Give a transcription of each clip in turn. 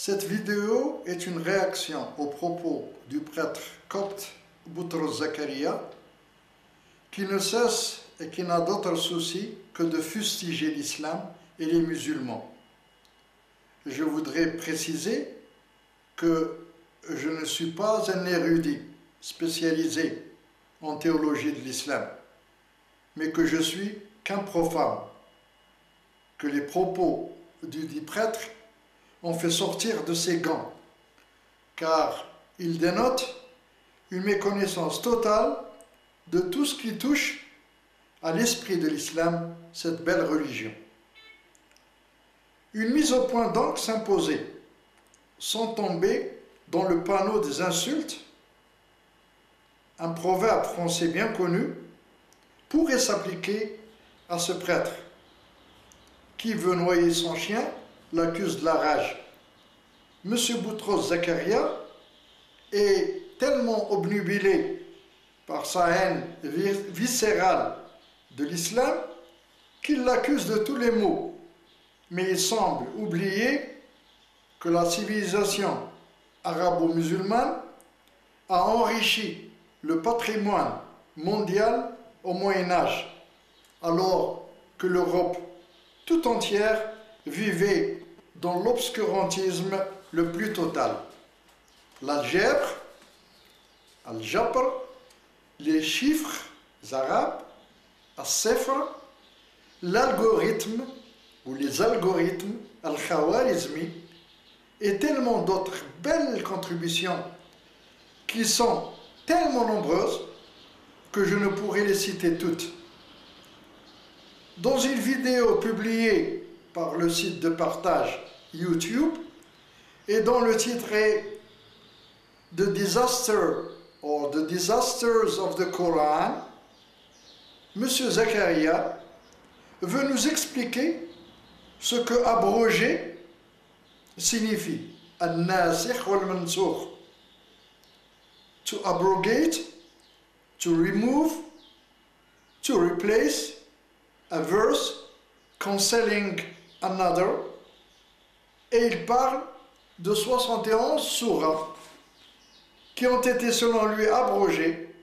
Cette vidéo est une réaction aux propos du prêtre copte Boutros Zakaria, qui ne cesse et qui n'a d'autre souci que de fustiger l'islam et les musulmans. Je voudrais préciser que je ne suis pas un érudit spécialisé en théologie de l'islam, mais que je suis qu'un profane, que les propos du dit prêtre ont fait sortir de ses gants, car il dénote une méconnaissance totale de tout ce qui touche à l'esprit de l'islam, cette belle religion. Une mise au point donc s'imposait, sans tomber dans le panneau des insultes. Un proverbe français bien connu pourrait s'appliquer à ce prêtre. Qui veut noyer son chien l'accuse de la rage. Monsieur Boutros Zakaria est tellement obnubilé par sa haine viscérale de l'islam qu'il l'accuse de tous les maux. Mais il semble oublier que la civilisation arabo-musulmane a enrichi le patrimoine mondial au Moyen-Âge, alors que l'Europe tout entière vivait dans l'obscurantisme le plus total. L'algèbre, al-jabr, les chiffres arabes, al-sifr, l'algorithme ou les algorithmes, al-khawarizmi, et tellement d'autres belles contributions qui sont tellement nombreuses que je ne pourrais les citer toutes. Dans une vidéo publiée par le site de partage YouTube et dont le titre est The Disaster or The Disasters of the Quran, M. Zakaria veut nous expliquer ce que abroger signifie. Al-nasikh wal-mansukh. To abrogate, to remove, to replace a verse, cancelling another, et il parle de 71 sourates qui ont été selon lui abrogées.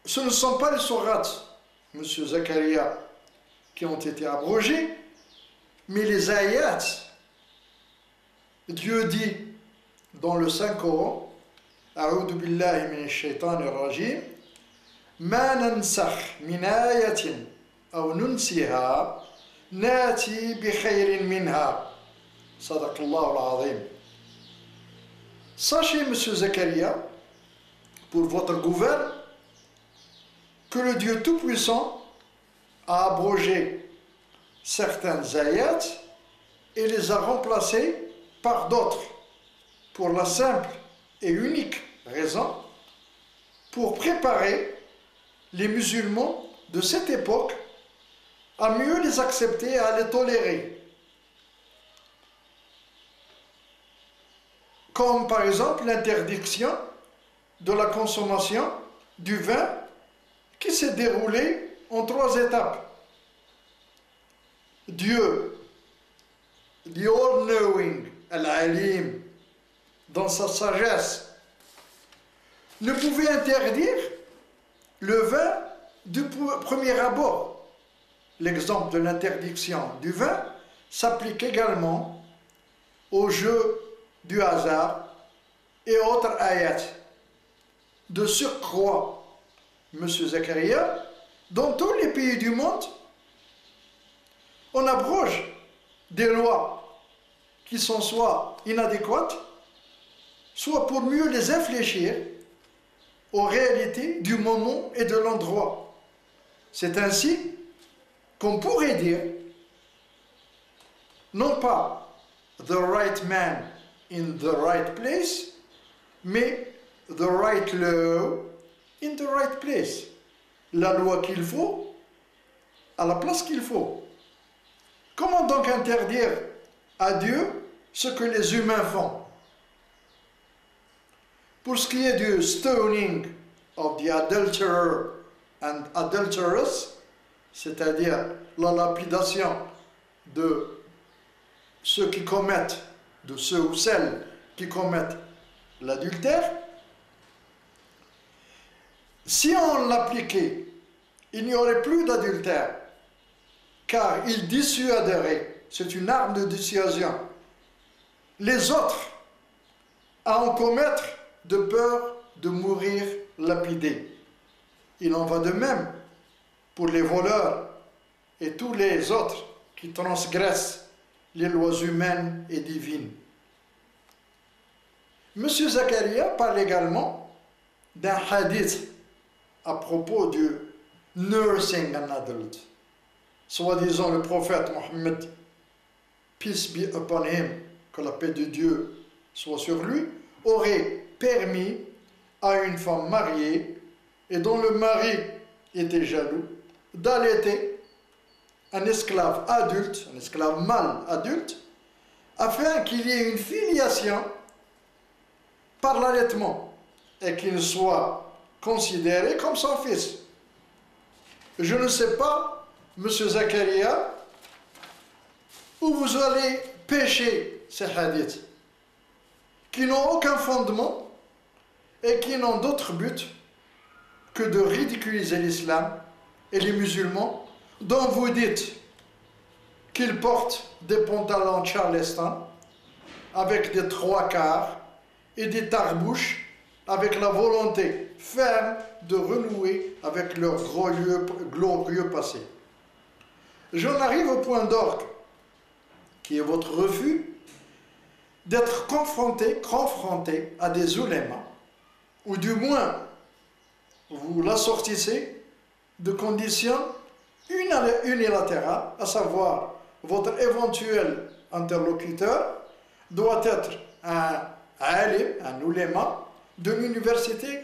Ce ne sont pas les sourates, M. Zakaria, qui ont été abrogées, mais les ayats. Dieu dit dans le Saint-Coran, A'udhu billahi minash shaitanir rajim, Ma nansakh min ayatin aw nunsiha nati bi khayrin minha. Sadaqallahu al-azim. Sachez, M. Zakaria, pour votre gouverne, que le Dieu Tout-Puissant a abrogé certains ayats et les a remplacés par d'autres, pour la simple et unique raison, pour préparer les musulmans de cette époque à mieux les accepter et à les tolérer. Comme par exemple l'interdiction de la consommation du vin qui s'est déroulée en 3 étapes. Dieu, the all-knowing, Al-Alim, dans sa sagesse, ne pouvait interdire le vin du premier abord. L'exemple de l'interdiction du vin s'applique également au jeu du hasard et autres ayats. De surcroît, M. Zakaria, dans tous les pays du monde, on abroge des lois qui sont soit inadéquates, soit pour mieux les infléchir aux réalités du moment et de l'endroit. C'est ainsi qu'on pourrait dire, non pas the right man in the right place, mais the right law in the right place. La loi qu'il faut, à la place qu'il faut. Comment donc interdire à Dieu ce que les humains font? Pour ce qui est du stoning of the adulterer and adulteress, c'est-à-dire la lapidation de ceux qui commettent de ceux ou celles qui commettent l'adultère. Si on l'appliquait, il n'y aurait plus d'adultère, car il dissuaderait, c'est une arme de dissuasion, les autres à en commettre de peur de mourir lapidés. Il en va de même pour les voleurs et tous les autres qui transgressent les lois humaines et divines. M. Zakaria parle également d'un hadith à propos du nursing an adult. Soi-disant le prophète Mohammed, peace be upon him, que la paix de Dieu soit sur lui, aurait permis à une femme mariée et dont le mari était jaloux d'allaiter un esclave adulte, un esclave mâle adulte, afin qu'il y ait une filiation par l'allaitement et qu'il soit considéré comme son fils. Je ne sais pas, M. Zakaria, où vous allez pêcher ces hadiths qui n'ont aucun fondement et qui n'ont d'autre but que de ridiculiser l'islam et les musulmans dont vous dites qu'ils portent des pantalons Charleston avec des trois quarts et des tarbouches avec la volonté ferme de renouer avec leur glorieux passé. J'en arrive au point d'orgue, qui est votre refus d'être confronté à des ulémas, ou du moins vous l'assortissez de conditions unilatérales, à savoir votre éventuel interlocuteur doit être un alim, un uléma de l'université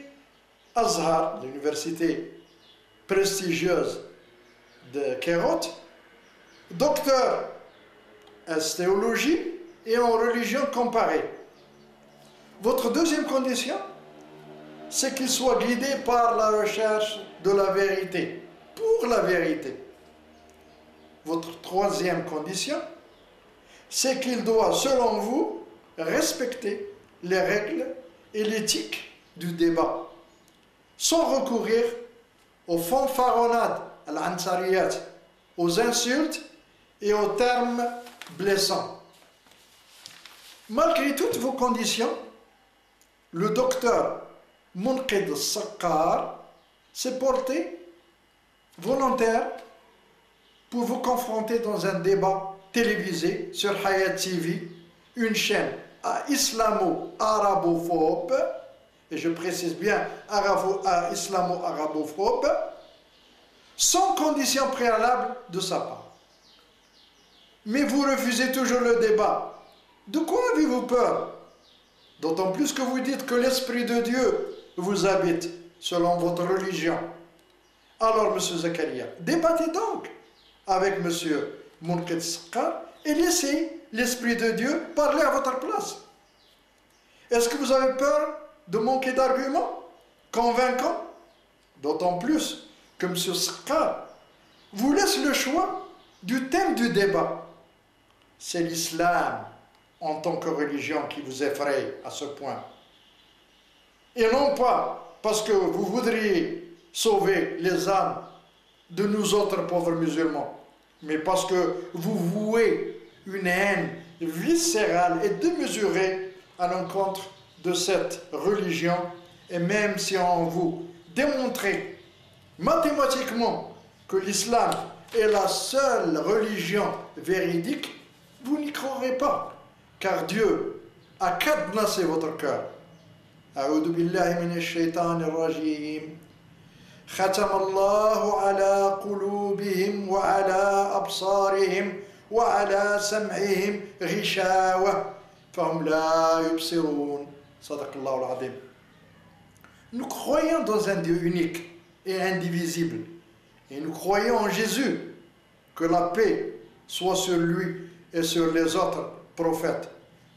Azhar, l'université prestigieuse de Kairat, docteur en théologie et en religion comparée. Votre deuxième condition, c'est qu'il soit guidé par la recherche de la vérité, pour la vérité. Votre troisième condition, c'est qu'il doit, selon vous, respecter les règles et l'éthique du débat, sans recourir aux fanfaronnades, à l'ansariyat, aux insultes et aux termes blessants. Malgré toutes vos conditions, le docteur Munqidh Saqqar s'est porté volontaire pour vous confronter dans un débat télévisé sur Hayat TV, une chaîne islamo-arabophobe, et je précise bien islamo-arabophobe, sans condition préalable de sa part. Mais vous refusez toujours le débat. De quoi avez-vous peur? D'autant plus que vous dites que l'Esprit de Dieu vous habite selon votre religion. Alors, M. Zakaria, débattez donc avec M. Munqidh Saqqar et laissez l'Esprit de Dieu parler à votre place. Est-ce que vous avez peur de manquer d'arguments convaincants? D'autant plus que M. Saqqar vous laisse le choix du thème du débat. C'est l'islam en tant que religion qui vous effraie à ce point. Et non pas parce que vous voudriez sauver les âmes de nous autres pauvres musulmans, mais parce que vous vouez une haine viscérale et démesurée à l'encontre de cette religion, et même si on vous démontrait mathématiquement que l'islam est la seule religion véridique, vous n'y croirez pas, car Dieu a cadenassé votre cœur. A'udhu billahi minash shaitanir rajim. ختم الله على قلوبهم وعلى أبصارهم وعلى سمعهم غشاوة فهم لا يبصرون. صدق الله العظيم. Nous croyons dans un Dieu unique et indivisible, et nous croyons en Jésus, que la paix soit sur lui et sur les autres prophètes.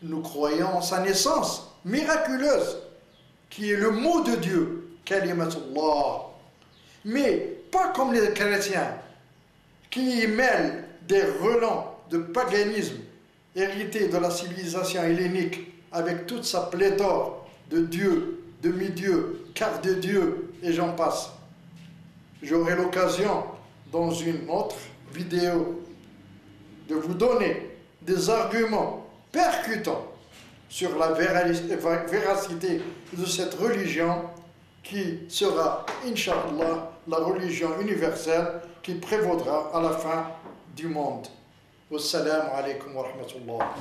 Nous croyons en sa naissance miraculeuse, qui est le mot de Dieu, Kalimatullah. Mais pas comme les chrétiens, qui y mêlent des relents de paganisme hérité de la civilisation hellénique avec toute sa pléthore de dieux, demi-dieux, quarts de dieux, et j'en passe. J'aurai l'occasion, dans une autre vidéo, de vous donner des arguments percutants sur la véracité de cette religion qui sera, Inch'Allah, la religion universelle qui prévaudra à la fin du monde. Wassalamu alaikum wa rahmatullah.